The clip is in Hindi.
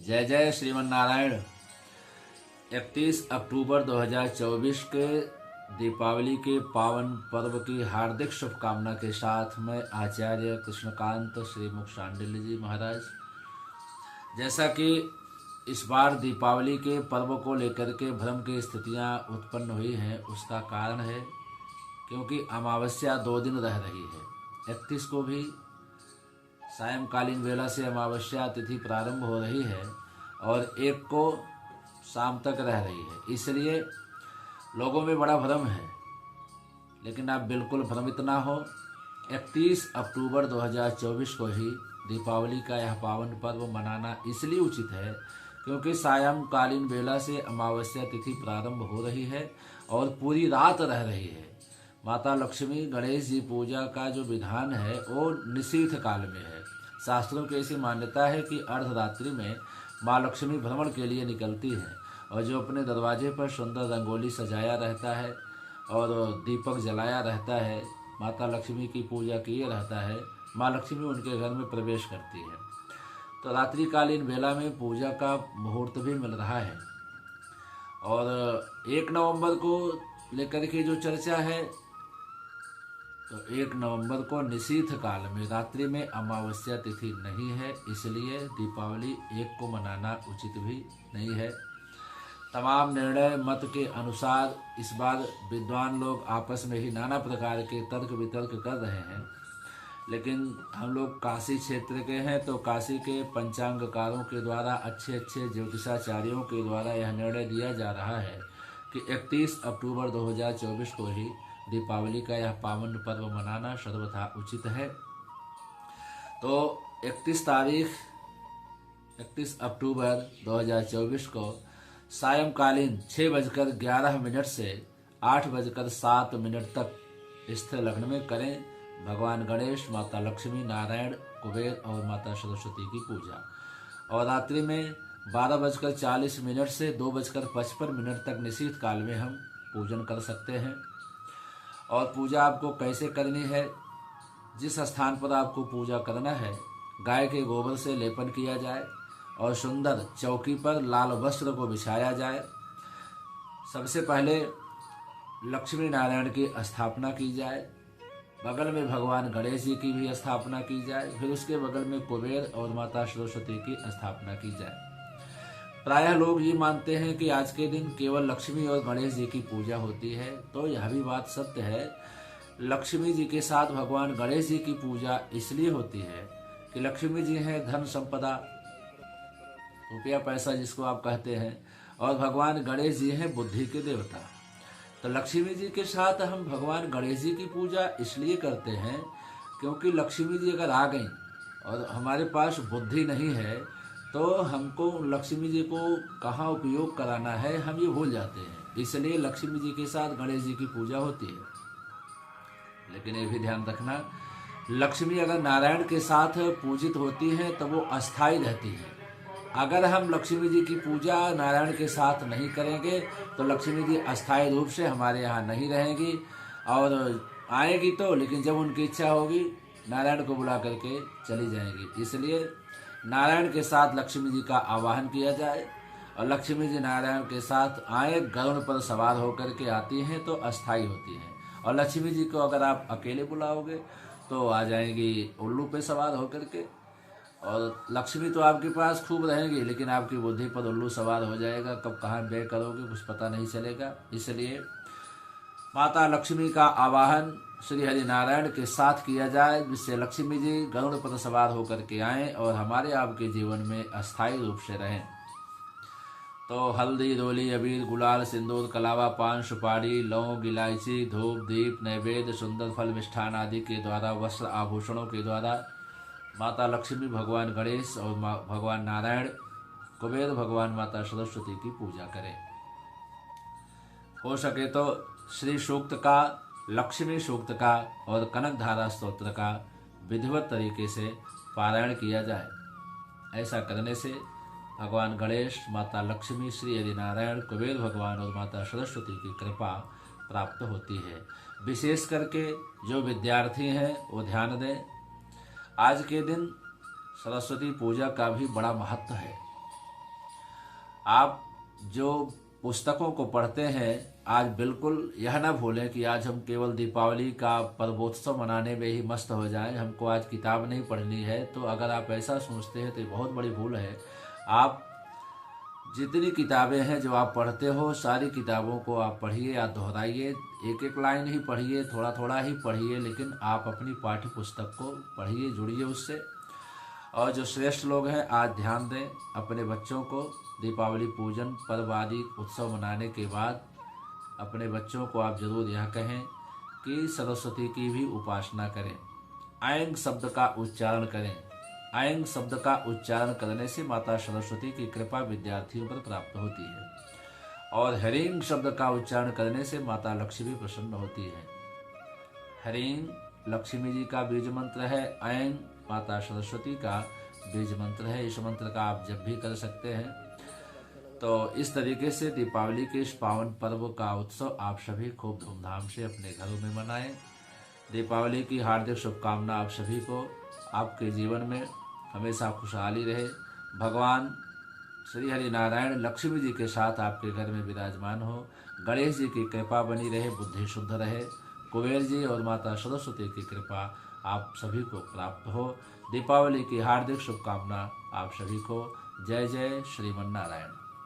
जय जय श्रीमन नारायण। 31 अक्टूबर 2024 के दीपावली के पावन पर्व की हार्दिक शुभकामना के साथ में आचार्य कृष्णकांत श्रीमुख शांडिल्य जी महाराज, जैसा कि इस बार दीपावली के पर्व को लेकर के भ्रम की स्थितियां उत्पन्न हुई हैं, उसका कारण है क्योंकि अमावस्या 2 दिन रह रही है। 31 को भी सायंकालीन वेला से अमावस्या तिथि प्रारंभ हो रही है और 1 को शाम तक रह रही है, इसलिए लोगों में बड़ा भ्रम है। लेकिन आप बिल्कुल भ्रमित ना हो। 31 अक्टूबर 2024 को ही दीपावली का यह पावन पर्व मनाना इसलिए उचित है क्योंकि सायंकालीन वेला से अमावस्या तिथि प्रारंभ हो रही है और पूरी रात रह रही है। माता लक्ष्मी गणेश जी पूजा का जो विधान है वो निशीथ काल में है। शास्त्रों की ऐसी मान्यता है कि अर्धरात्रि में माँ लक्ष्मी भ्रमण के लिए निकलती हैं और जो अपने दरवाजे पर सुंदर रंगोली सजाया रहता है और दीपक जलाया रहता है, माता लक्ष्मी की पूजा किए रहता है, माँ लक्ष्मी उनके घर में प्रवेश करती है। तो रात्रिकालीन वेला में पूजा का मुहूर्त भी मिल रहा है और 1 नवंबर को लेकर के जो चर्चा है, तो 1 नवंबर को निशीथ काल में रात्रि में अमावस्या तिथि नहीं है, इसलिए दीपावली 1 को मनाना उचित भी नहीं है। तमाम निर्णय मत के अनुसार इस बार विद्वान लोग आपस में ही नाना प्रकार के तर्क वितर्क कर रहे हैं, लेकिन हम लोग काशी क्षेत्र के हैं तो काशी के पंचांगकारों के द्वारा अच्छे ज्योतिषाचार्यों के द्वारा यह निर्णय दिया जा रहा है कि 31 अक्टूबर 2024 को ही दीपावली का यह पावन पर्व मनाना सर्वथा उचित है। तो 31 अक्टूबर 2024 को सायंकालीन 6:11 से 8:07 तक स्थिर लग्न में करें भगवान गणेश, माता लक्ष्मी, नारायण, कुबेर और माता सरस्वती की पूजा। और रात्रि में 12:40 से 2:55 तक निशीथ काल में हम पूजन कर सकते हैं। और पूजा आपको कैसे करनी है, जिस स्थान पर आपको पूजा करना है गाय के गोबर से लेपन किया जाए और सुंदर चौकी पर लाल वस्त्र को बिछाया जाए। सबसे पहले लक्ष्मी नारायण की स्थापना की जाए, बगल में भगवान गणेश जी की भी स्थापना की जाए, फिर उसके बगल में कुबेर और माता सरस्वती की स्थापना की जाए। प्रायः लोग ये मानते हैं कि आज के दिन केवल लक्ष्मी और गणेश जी की पूजा होती है, तो यह भी बात सत्य है। लक्ष्मी जी के साथ भगवान गणेश जी की पूजा इसलिए होती है कि लक्ष्मी जी हैं धन संपदा, रुपया पैसा जिसको आप कहते हैं, और भगवान गणेश जी हैं बुद्धि के देवता। तो लक्ष्मी जी के साथ हम भगवान गणेश जी की पूजा इसलिए करते हैं क्योंकि लक्ष्मी जी अगर आ गई और हमारे पास बुद्धि नहीं है तो हमको लक्ष्मी जी को कहाँ उपयोग कराना है हम ये भूल जाते हैं। इसलिए लक्ष्मी जी के साथ गणेश जी की पूजा होती है। लेकिन ये भी ध्यान रखना, लक्ष्मी अगर नारायण के साथ पूजित होती है तो वो अस्थाई रहती है। अगर हम लक्ष्मी जी की पूजा नारायण के साथ नहीं करेंगे तो लक्ष्मी जी अस्थाई रूप से हमारे यहाँ नहीं रहेंगी और आएगी तो, लेकिन जब उनकी इच्छा होगी नारायण को बुला करके चली जाएंगी। इसलिए नारायण के साथ लक्ष्मी जी का आवाहन किया जाए और लक्ष्मी जी नारायण के साथ आए, गरुड़ पर सवार होकर के आती हैं तो अस्थाई होती हैं। और लक्ष्मी जी को अगर आप अकेले बुलाओगे तो आ जाएंगी उल्लू पे सवार होकर के, और लक्ष्मी तो आपके पास खूब रहेंगी लेकिन आपकी बुद्धि पर उल्लू सवार हो जाएगा, कब कहाँ व्यय करोगे कुछ पता नहीं चलेगा। इसलिए माता लक्ष्मी का आवाहन श्री हरि नारायण के साथ किया जाए, जिससे लक्ष्मी जी गरुड़ पर सवार होकर के आएँ और हमारे आपके जीवन में अस्थायी रूप से रहें। तो हल्दी, रोली, अबीर, गुलाल, सिंदूर, कलावा, पान, सुपारी, लौंग, इलायची, धूप, दीप, नैवेद्य, सुंदर फल, मिष्ठान आदि के द्वारा, वस्त्र आभूषणों के द्वारा माता लक्ष्मी, भगवान गणेश और भगवान नारायण, कुबेर, भगवान माता सरस्वती की पूजा करें। हो सके तो श्री सूक्त का, लक्ष्मी सूक्त का और कनक धारा स्तोत्र का विधिवत तरीके से पारायण किया जाए। ऐसा करने से भगवान गणेश, माता लक्ष्मी, श्री हरि नारायण, कुबेर भगवान और माता सरस्वती की कृपा प्राप्त होती है। विशेष करके जो विद्यार्थी हैं वो ध्यान दें, आज के दिन सरस्वती पूजा का भी बड़ा महत्व है। आप जो पुस्तकों को पढ़ते हैं, आज बिल्कुल यह ना भूलें कि आज हम केवल दीपावली का पर्वोत्सव मनाने में ही मस्त हो जाएं, हमको आज किताब नहीं पढ़नी है। तो अगर आप ऐसा सोचते हैं तो ये बहुत बड़ी भूल है। आप जितनी किताबें हैं जो आप पढ़ते हो, सारी किताबों को आप पढ़िए या दोहराइए, एक एक लाइन ही पढ़िए, थोड़ा थोड़ा ही पढ़िए, लेकिन आप अपनी पाठ्य पुस्तक को पढ़िए, जुड़िए उससे। और जो श्रेष्ठ लोग हैं, आज ध्यान दें अपने बच्चों को दीपावली पूजन पर्व आदि उत्सव मनाने के बाद अपने बच्चों को आप जरूर यह कहें कि सरस्वती की भी उपासना करें, ऐंग शब्द का उच्चारण करें। ऐंग शब्द का उच्चारण करने से माता सरस्वती की कृपा विद्यार्थियों पर प्राप्त होती है और ह्रीं शब्द का उच्चारण करने से माता लक्ष्मी प्रसन्न होती है। ह्रीं लक्ष्मी जी का बीज मंत्र है, ऐं माता सरस्वती का बीज मंत्र है। इस मंत्र का आप जब भी कर सकते हैं। तो इस तरीके से दीपावली के इस पावन पर्व का उत्सव आप सभी खूब धूमधाम से अपने घरों में मनाएं। दीपावली की हार्दिक शुभकामना आप सभी को। आपके जीवन में हमेशा खुशहाली रहे। भगवान श्री हरि नारायण लक्ष्मी जी के साथ आपके घर में विराजमान हो। गणेश जी की कृपा बनी रहे, बुद्धि शुद्ध रहे। कुबेर जी और माता सरस्वती की कृपा आप सभी को प्राप्त हो। दीपावली की हार्दिक शुभकामना आप सभी को। जय जय श्रीमन नारायण।